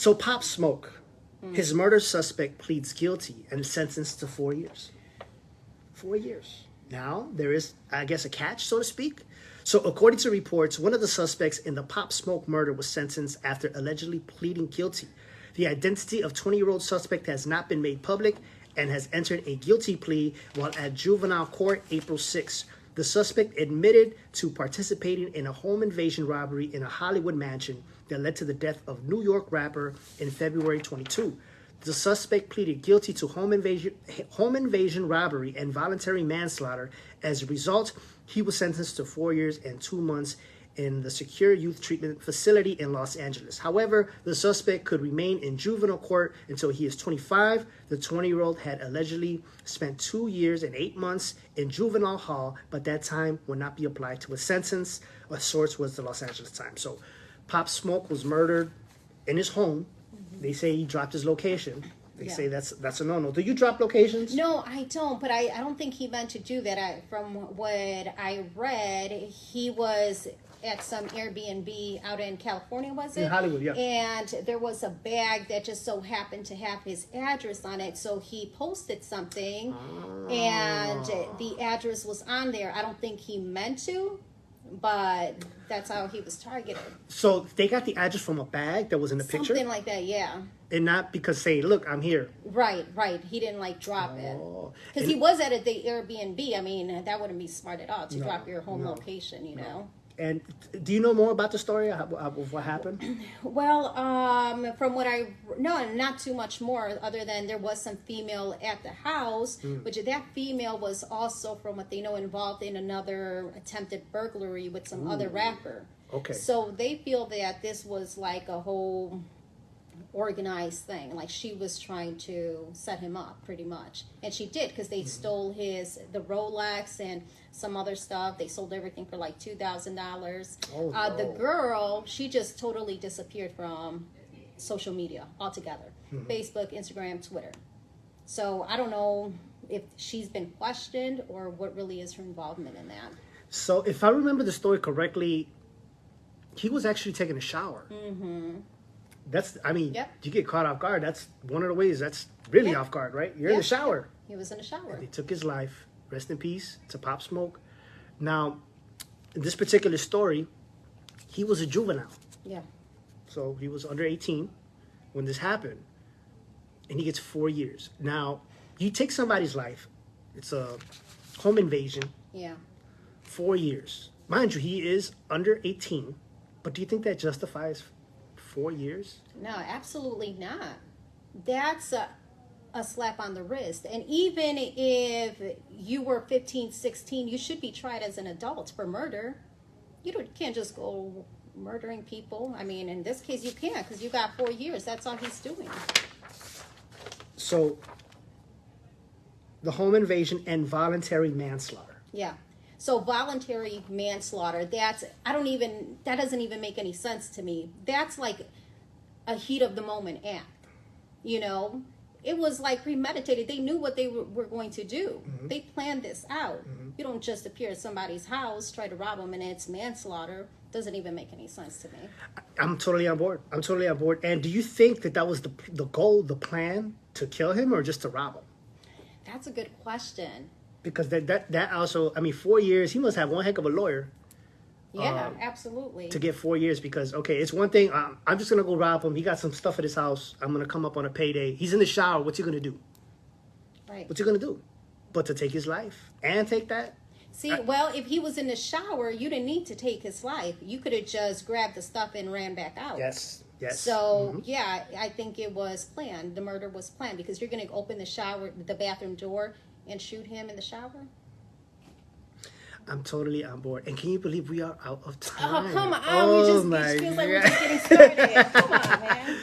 So Pop Smoke, his murder suspect pleads guilty and sentenced to 4 years. 4 years. Now, there is, I guess, a catch, so to speak. So according to reports, one of the suspects in the Pop Smoke murder was sentenced after allegedly pleading guilty. The identity of 20-year-old suspect has not been made public and has entered a guilty plea while at juvenile court April 6. The suspect admitted to participating in a home invasion robbery in a Hollywood mansion that led to the death of New York rapper in February 22. The suspect pleaded guilty to home invasion robbery and voluntary manslaughter. As a result, he was sentenced to 4 years and 2 months in the secure youth treatment facility in Los Angeles. However, the suspect could remain in juvenile court until he is 25. The 20-year-old had allegedly spent 2 years and 8 months in juvenile hall, but that time would not be applied to a sentence. A source was the Los Angeles Times. So Pop Smoke was murdered in his home. They say he dropped his location. They say that's a no-no. Do you drop locations? No, I don't. But I don't think he meant to do that. From what I read, he was at some Airbnb out in California, was it? In Hollywood, yeah. And there was a bag that just so happened to have his address on it. So he posted something, and the address was on there. I don't think he meant to, but that's how he was targeted. So they got the address from a bag that was in the picture? Something like that, yeah. And not because say, look, I'm here. Right. He didn't drop it. Because he was at the Airbnb. I mean, that wouldn't be smart at all to drop your home location, you know. And do you know more about the story of what happened? Well, from what not too much more, other than there was some female at the house, which that female was also, from what they know, involved in another attempted burglary with some other rapper. Okay. So they feel that this was like a whole organized thing. Like she was trying to set him up pretty much. And she did, because they stole the Rolex and some other stuff. They sold everything for like $2,000. The girl, she just totally disappeared from social media altogether. Facebook, Instagram, Twitter. So I don't know if she's been questioned or what really is her involvement in that. So if I remember the story correctly, he was actually taking a shower. That's, I mean, you get caught off guard. That's one of the ways that's really off guard, right? You're in the shower. He was in the shower. And they took his life. Rest in peace to Pop Smoke. Now, in this particular story, he was a juvenile. Yeah. So he was under 18 when this happened. And he gets 4 years. Now, you take somebody's life. It's a home invasion. Yeah. 4 years. Mind you, he is under 18. But do you think that justifies 4 years? No, absolutely not. That's a slap on the wrist. And even if you were 15, 16, you should be tried as an adult for murder. You can't just go murdering people. I mean, in this case, you can't, because you got 4 years. That's all he's doing. So, the home invasion and voluntary manslaughter. Yeah. So voluntary manslaughter, that doesn't even make any sense to me. That's like a heat of the moment act. You know, it was like premeditated. They knew what they were going to do. They planned this out. You don't just appear at somebody's house, try to rob them, and it's manslaughter. Doesn't even make any sense to me. I'm totally on board. And do you think that was the goal, the plan, to kill him or just to rob him? That's a good question. Because that also, I mean, 4 years, he must have one heck of a lawyer. Yeah, absolutely. To get 4 years, because, okay, it's one thing, I'm just going to go rob him. He got some stuff at his house. I'm going to come up on a payday. He's in the shower. What's he going to do? Right. What's he going to do? But to take his life and take that? See, well, if he was in the shower, you didn't need to take his life. You could have just grabbed the stuff and ran back out. Yes. So, yeah, I think it was planned. The murder was planned, because you're going to open the bathroom door and shoot him in the shower? I'm totally on board. And can you believe we are out of time? Oh, come on. It feels like we're just getting started. Come on, man.